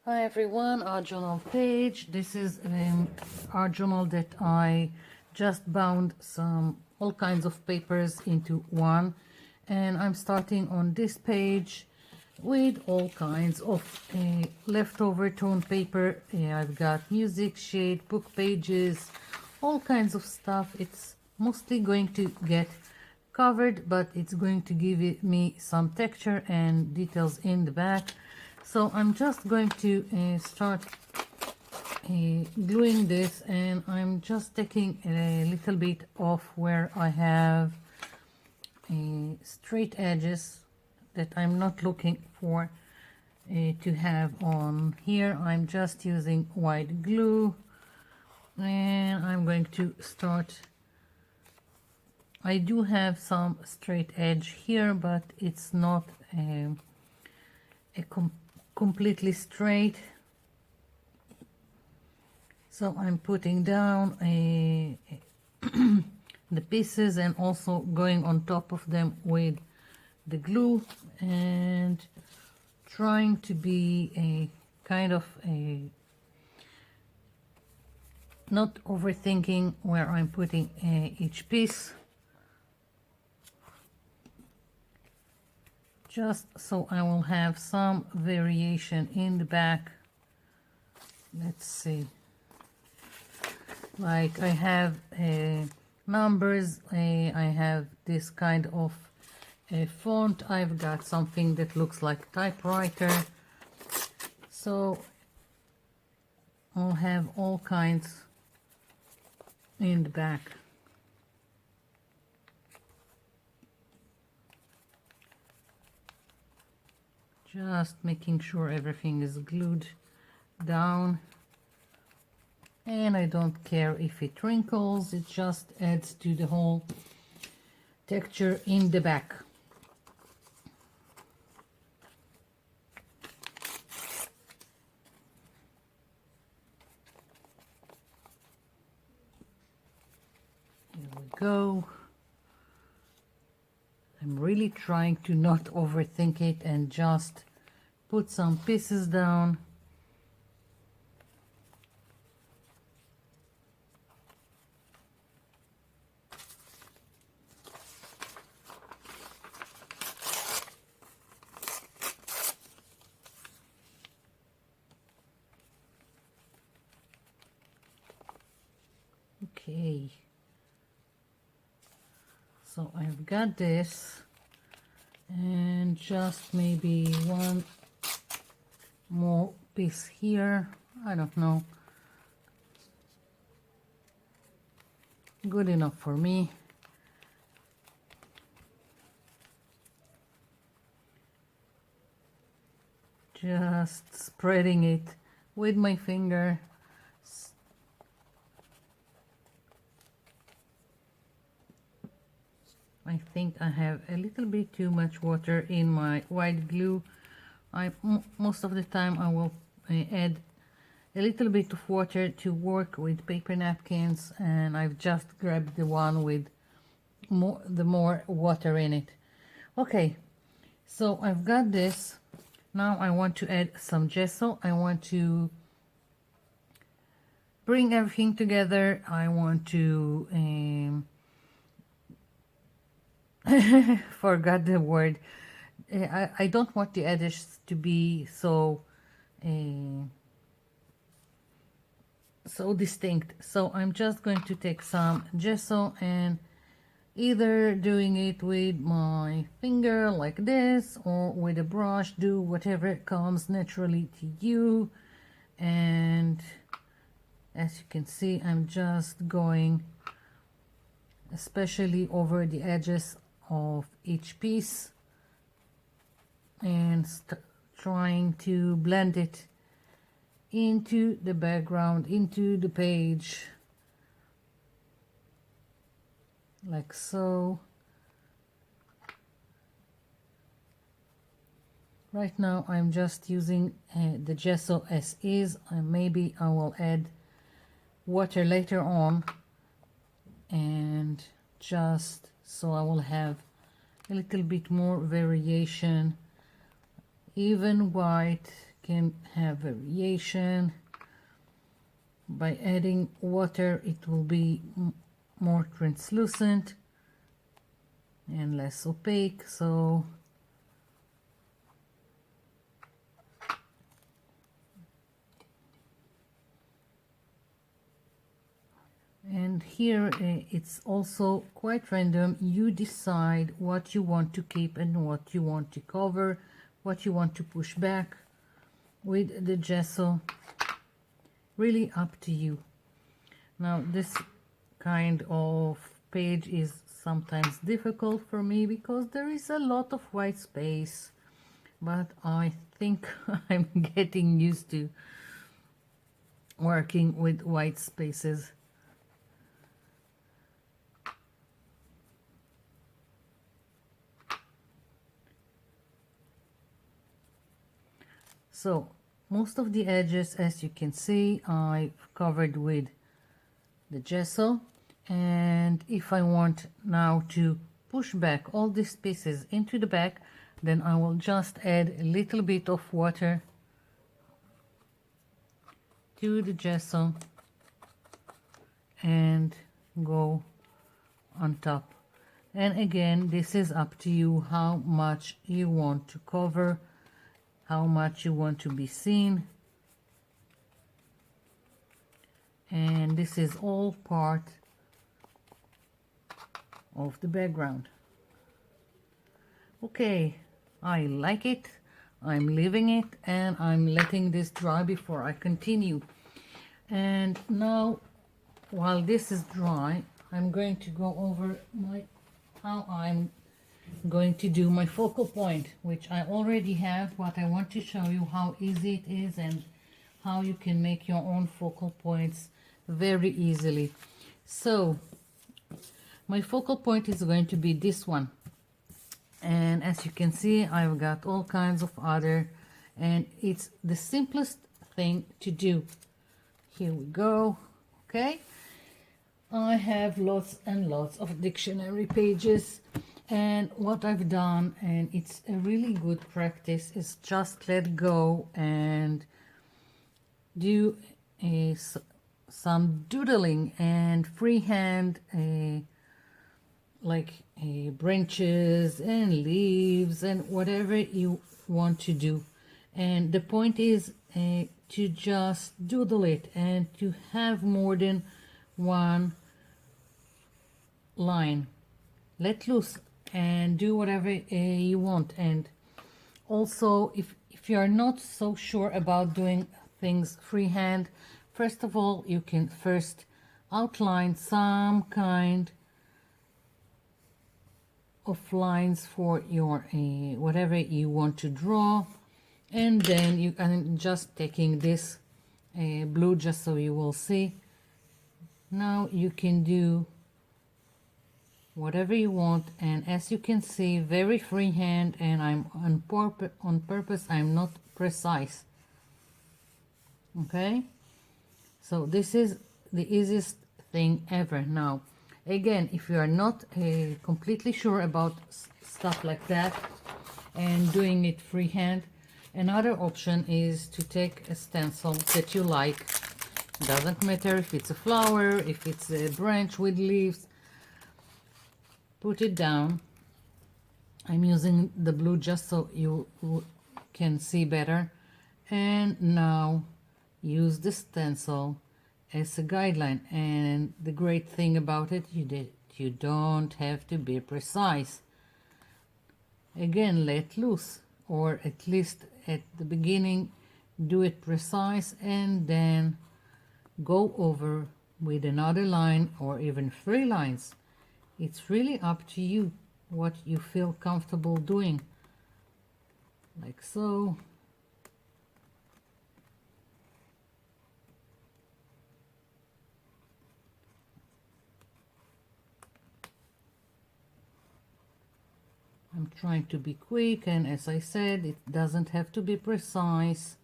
Hi everyone, our journal page. This is our journal that I just bound all kinds of papers into one, and I'm starting on this page with all kinds of leftover toned paper. I've got music sheet, book pages, all kinds of stuff. It's mostly going to get covered, but it's going to give me some texture and details in the back. So I'm just going to start gluing this, and I'm just taking a little bit off where I have straight edges that I'm not looking for to have on here. I'm just using white glue, and I'm going to start. I do have some straight edge here, but it's not completely straight, so I'm putting down the pieces and also going on top of them with the glue and trying to be a kind of not overthinking where I'm putting each piece, just so I will have some variation in the back. Let's see, like I have numbers, I have this kind of font, I've got something that looks like typewriter, so I'll have all kinds in the back. Just making sure everything is glued down, and I don't care if it wrinkles, it just adds to the whole texture in the back. Here we go. I'm really trying to not overthink it and just put some pieces down. Okay, so I've got this, and just maybe one more piece here. I don't know, good enough for me. Just spreading it with my finger. I think I have a little bit too much water in my white glue. Most of the time I will add a little bit of water to work with paper napkins, and I've just grabbed the one with the more water in it. Okay, so I've got this. Now I want to add some gesso. I want to bring everything together. I want to forgot the word. I don't want the edges to be so so distinct, so I'm just going to take some gesso and either doing it with my finger like this or with a brush, do whatever comes naturally to you. And as you can see, I'm just going especially over the edges of each piece and trying to blend it into the background, into the page, like so. Right now I'm just using the gesso as is, and maybe I will add water later on, and just so I will have a little bit more variation. Even white can have variation. By adding water, it will be more translucent and less opaque. So and here it's also quite random. You decide what you want to keep and what you want to cover, what you want to push back with the gesso. Really up to you. Now this kind of page is sometimes difficult for me because there is a lot of white space, but I think I'm getting used to working with white spaces. So most of the edges, as you can see, I've covered with the gesso, and if I want now to push back all these pieces into the back, then I will just add a little bit of water to the gesso and go on top. And again, this is up to you how much you want to cover, how much you want to be seen. And this is all part of the background. Okay, I like it, I'm leaving it, and I'm letting this dry before I continue. And now, while this is dry, I'm going to go over how I'm going to do my focal point, which I already have, but I want to show you how easy it is and how you can make your own focal points very easily. So my focal point is going to be this one, and as you can see, I've got all kinds of other, and it's the simplest thing to do. Here we go. Okay, I have lots and lots of dictionary pages, and what I've done, and it's a really good practice, is just let go and do some doodling and freehand, like branches and leaves and whatever you want to do. And the point is to just doodle it and to have more than one line. Let loose and do whatever you want. And also, if you are not so sure about doing things freehand, first of all, you can first outline some kind of lines for your whatever you want to draw, and then you can just taking this blue, just so you will see. Now you can do whatever you want, and as you can see, very freehand, and I'm on purpose, I'm not precise. Okay, so this is the easiest thing ever. Now again, if you are not completely sure about stuff like that and doing it freehand, another option is to take a stencil that you like. Doesn't matter if it's a flower, if it's a branch with leaves. Put it down. I'm using the blue just so you can see better. And now use the stencil as a guideline. And the great thing about it, you don't have to be precise. Again, let loose, or at least at the beginning do it precise, and then go over with another line or even 3 lines. It's really up to you what you feel comfortable doing, like so. I'm trying to be quick, and as I said, it doesn't have to be precise,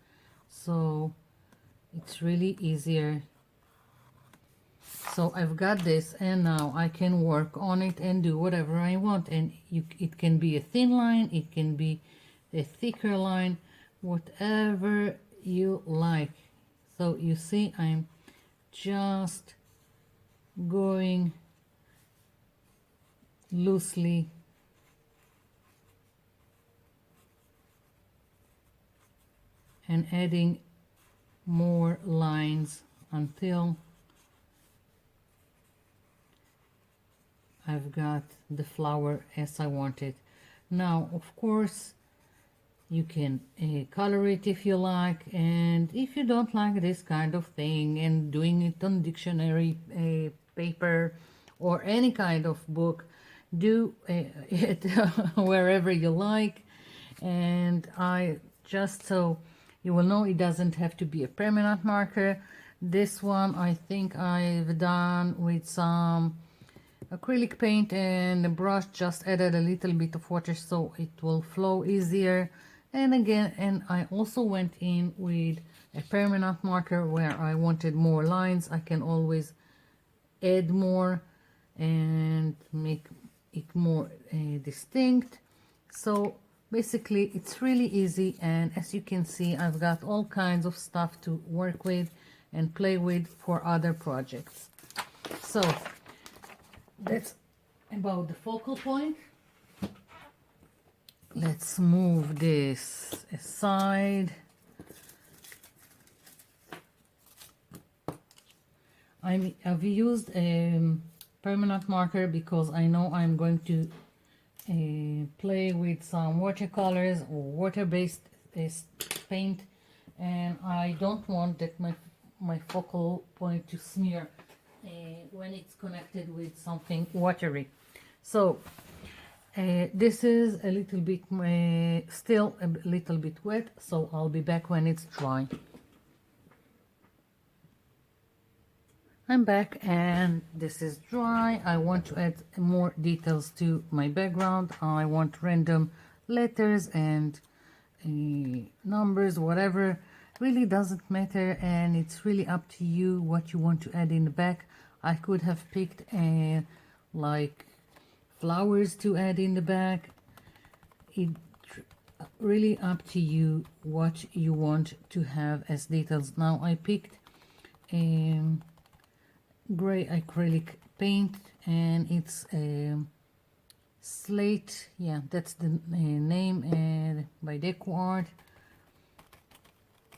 so it's really easier. So I've got this, and now I can work on it and do whatever I want. And it can be a thin line, it can be a thicker line, whatever you like. So you see, I'm just going loosely and adding more lines until I've got the flower as I want it. Now, of course, you can color it if you like, and if you don't like this kind of thing and doing it on dictionary paper or any kind of book, do it wherever you like. And I just, so you will know, it doesn't have to be a permanent marker. This one I think I've done with some acrylic paint and the brush, just added a little bit of water so it will flow easier. And again, and I also went in with a permanent marker where I wanted more lines. I can always add more and make it more distinct. So basically it's really easy, and as you can see, I've got all kinds of stuff to work with and play with for other projects. So that's about the focal point. Let's move this aside. I've used a permanent marker because I know I'm going to play with some watercolors or water-based paint, and I don't want that my focal point to smear when it's connected with something watery. So this is a little bit still a little bit wet, so I'll be back when it's dry. I'm back and this is dry. I want to add more details to my background. I want random letters and numbers, whatever, really doesn't matter, and it's really up to you what you want to add in the back. I could have picked like flowers to add in the back. It really up to you what you want to have as details. Now I picked gray acrylic paint, and it's slate, yeah, that's the name, by Deco Art.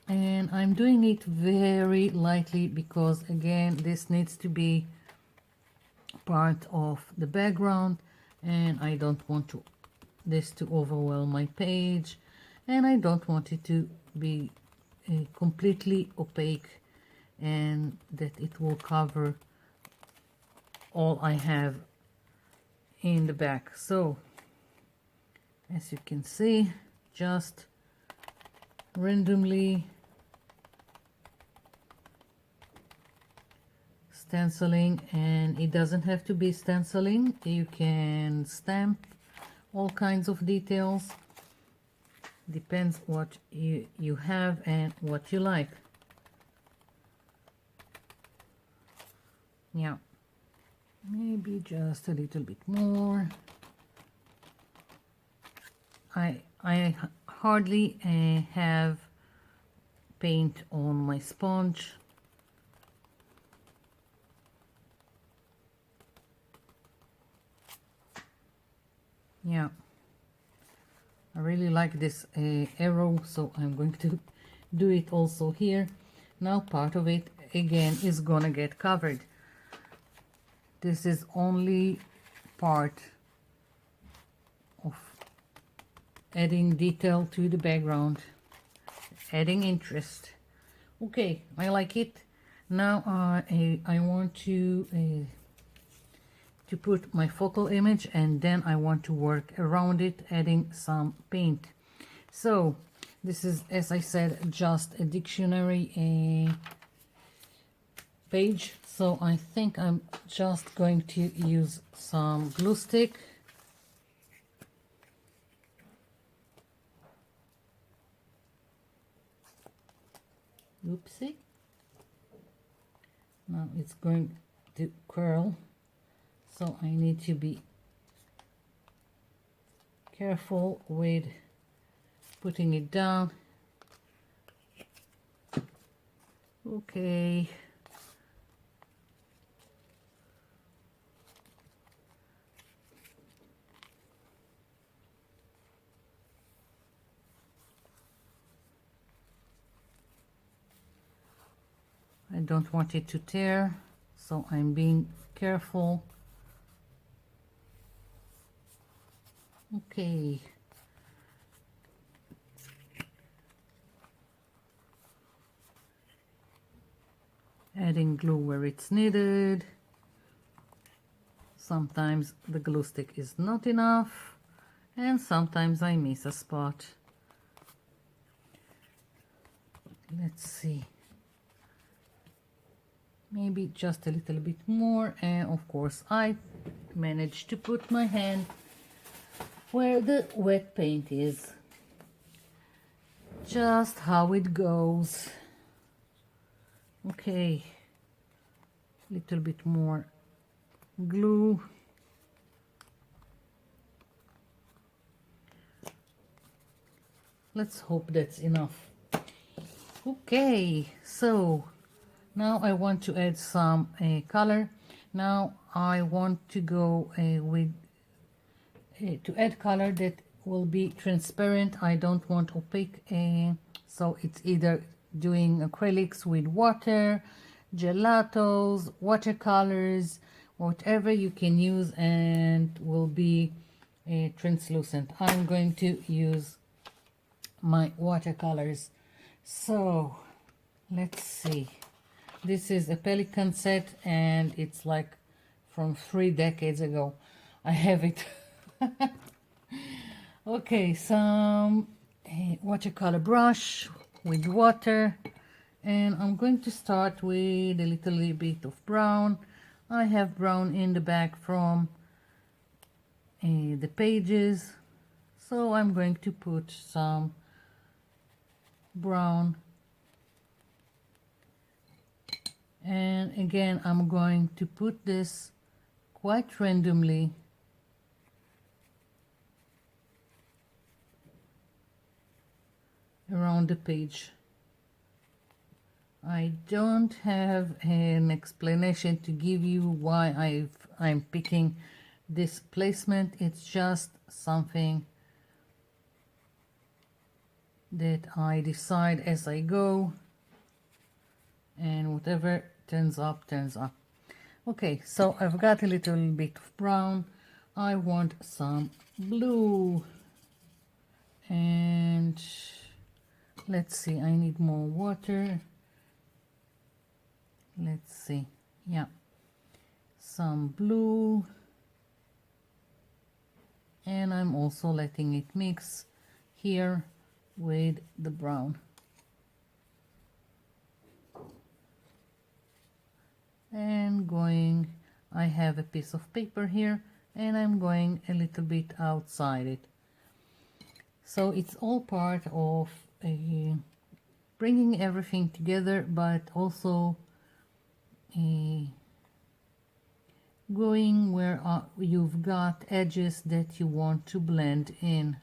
And I'm doing it very lightly because again this needs to be part of the background, and I don't want this to overwhelm my page, and I don't want it to be completely opaque and that it will cover all I have in the back. So as you can see, just randomly stenciling, and it doesn't have to be stenciling, you can stamp all kinds of details, depends what you have and what you like. Yeah, maybe just a little bit more. I hardly have paint on my sponge. Yeah, I really like this arrow, so I'm going to do it also here. Now part of it again is gonna get covered. This is only part of adding detail to the background, adding interest. Okay, I like it. Now I want to put my focal image, and then I want to work around it, adding some paint. So this is, as I said, just a dictionary page, so I think I'm just going to use some glue stick. Oopsie. Now it's going to curl, so I need to be careful with putting it down. Okay. I don't want it to tear, so I'm being careful. Okay. Adding glue where it's needed. Sometimes the glue stick is not enough, and sometimes I miss a spot. Let's see. Maybe just a little bit more, and of course I managed to put my hand where the wet paint is. Just how it goes. Okay, little bit more glue. Let's hope that's enough. Okay, so now I want to add some color. Now I want to go with to add color that will be transparent. I don't want opaque, so it's either doing acrylics with water, gelatos, watercolors, whatever you can use, and will be translucent. I'm going to use my watercolors. So let's see. This is a Pelican set, and it's like from 3 decades ago. I have it. Okay, some watercolor brush with water, and I'm going to start with a little bit of brown. I have brown in the back from the pages, so I'm going to put some brown, and again I'm going to put this quite randomly around the page. I don't have an explanation to give you why I'm picking this placement. It's just something that I decide as I go, and whatever turns up, turns up. Okay, so I've got a little bit of brown. I want some blue, and let's see, I need more water. Let's see, yeah, some blue, and I'm also letting it mix here with the brown. And going, I have a piece of paper here, and I'm going a little bit outside it. So it's all part of bringing everything together, but also going where you've got edges that you want to blend in.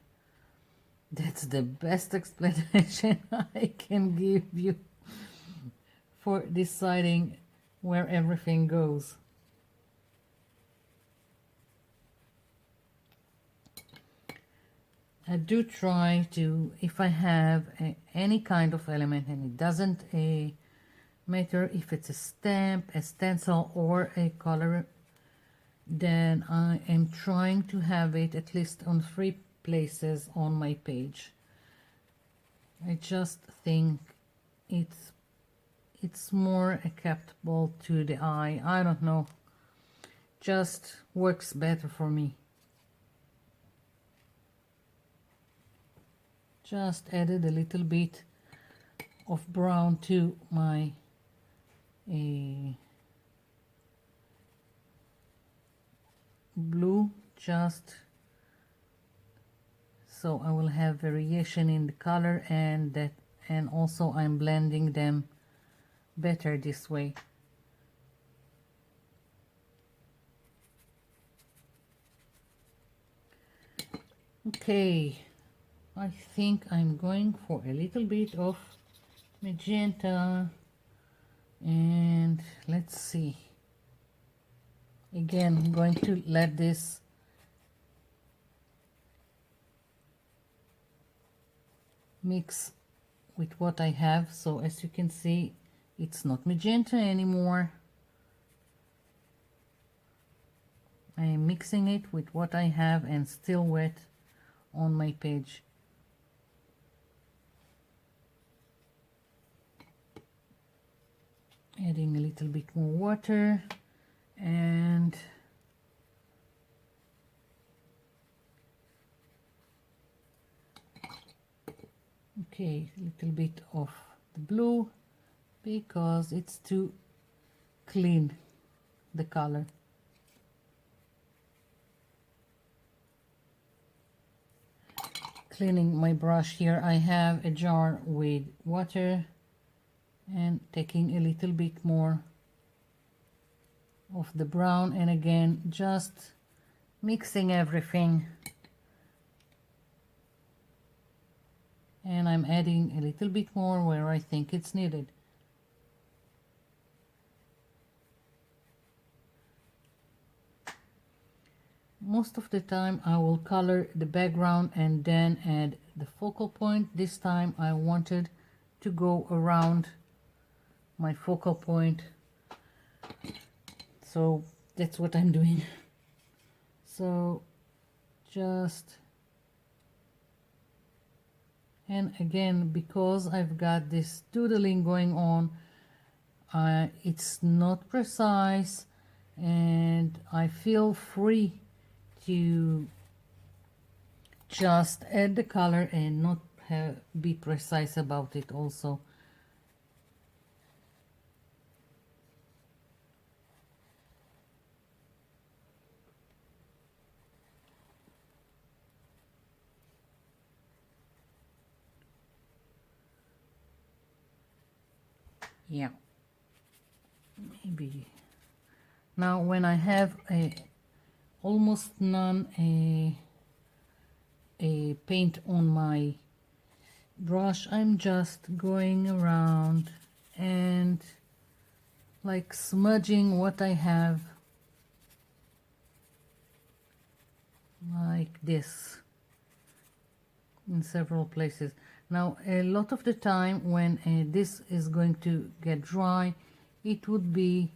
That's the best explanation I can give you for deciding where everything goes. I do try to, if I have any kind of element, and it doesn't matter if it's a stamp, a stencil, or a color, then I am trying to have it at least on 3 places on my page. I just think it's more acceptable to the eye. I don't know, just works better for me. Just added a little bit of brown to my blue, just so I will have variation in the color, and also I'm blending them better this way. Okay, I think I'm going for a little bit of magenta. And let's see. Again, I'm going to let this mix with what I have. So as you can see, it's not magenta anymore. I am mixing it with what I have and still wet on my page. Adding a little bit more water and okay, a little bit of the blue because it's too clean, the color. Cleaning my brush here, I have a jar with water and taking a little bit more of the brown, and again just mixing everything, and I'm adding a little bit more where I think it's needed. Most of the time I will color the background and then add the focal point. This time I wanted to go around my focal point, so that's what I'm doing. So just, and again, because I've got this doodling going on, it's not precise and I feel free to just add the color and not be precise about it also. Yeah, maybe now when I have almost none a paint on my brush, I'm just going around and like smudging what I have like this in several places. Now a lot of the time when this is going to get dry, it would be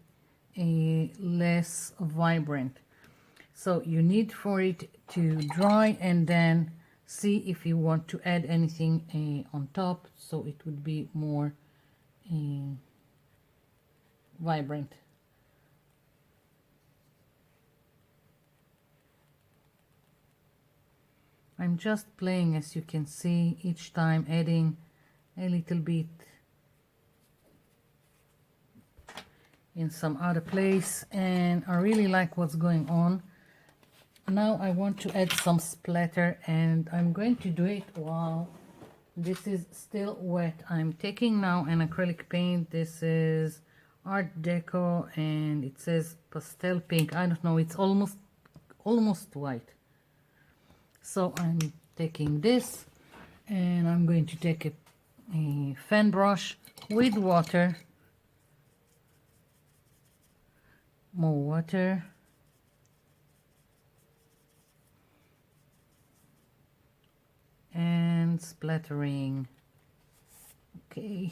less vibrant. So you need for it to dry and then see if you want to add anything on top, so it would be more vibrant. I'm just playing, as you can see, each time adding a little bit in some other place, and I really like what's going on. Now I want to add some splatter, and I'm going to do it while this is still wet. I'm taking now an acrylic paint. This is Art Deco and it says pastel pink. I don't know, it's almost white. So I'm taking this and I'm going to take a fan brush with water, more water, and splattering. Okay.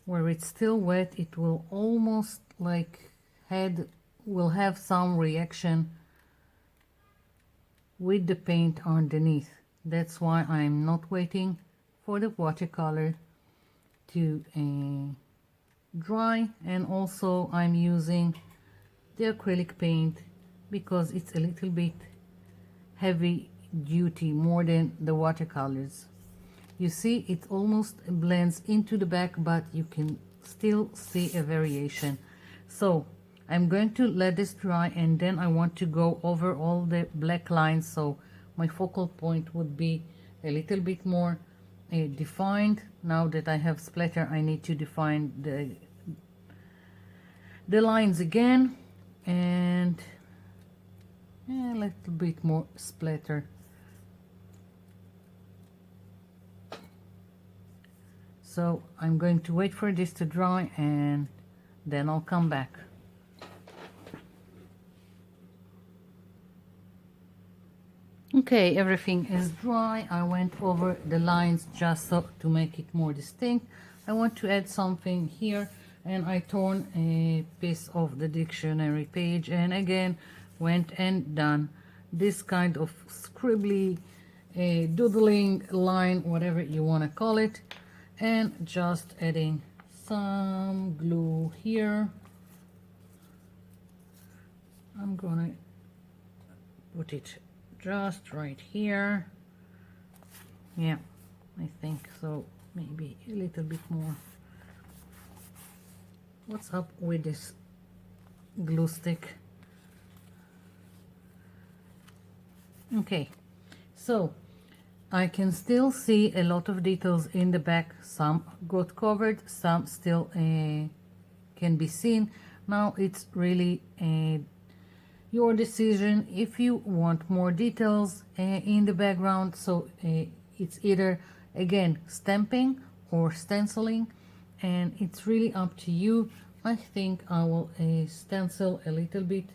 Where it's still wet, it will almost like will have some reaction with the paint underneath. That's why I'm not waiting for the watercolor to dry, and also I'm using the acrylic paint because it's a little bit heavy duty, more than the watercolors. You see, it almost blends into the back, but you can still see a variation. So I'm going to let this dry, and then I want to go over all the black lines, so my focal point would be a little bit more defined. Now that I have splatter, I need to define the lines again, and a little bit more splatter. So I'm going to wait for this to dry and then I'll come back. Okay, everything is dry. I went over the lines just so to make it more distinct. I want to add something here, and I torn a piece of the dictionary page and again went and done this kind of scribbly doodling line, whatever you want to call it, and just adding some glue here. I'm gonna put it just right here. Yeah, I think so, maybe a little bit more. What's up with this glue stick? Okay, so I can still see a lot of details in the back. Some got covered, some still can be seen. Now it's really your decision if you want more details in the background. So it's either again stamping or stenciling, and it's really up to you. I think I will stencil a little bit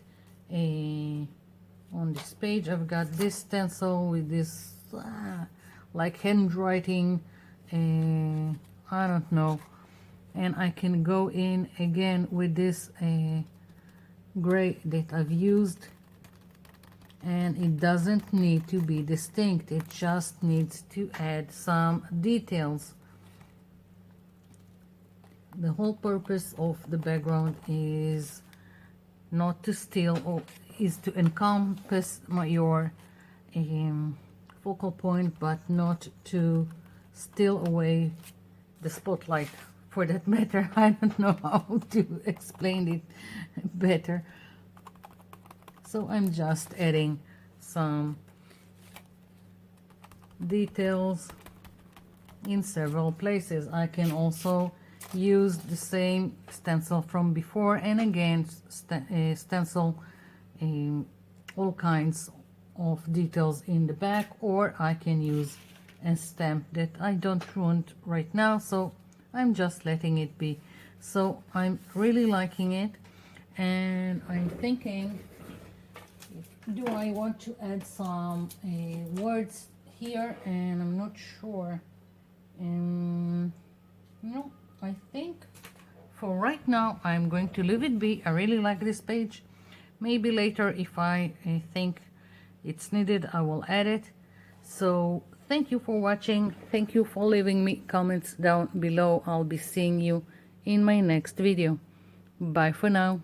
on this page. I've got this stencil with this like handwriting, I don't know, and I can go in again with this gray that I've used, and it doesn't need to be distinct, it just needs to add some details. The whole purpose of the background is not to steal, or is to encompass your focal point, but not to steal away the spotlight, for that matter. I don't know how to explain it better. So I'm just adding some details in several places. I can also use the same stencil from before and again stencil all kinds of details in the back, or I can use a stamp that I don't want right now, so I'm just letting it be. So I'm really liking it, and I'm thinking, do I want to add some words here? And I'm not sure. No, I think for right now I'm going to leave it be. I really like this page. Maybe later, if I think it's needed, I will add it. So thank you for watching. Thank you for leaving me comments down below. I'll be seeing you in my next video. Bye for now.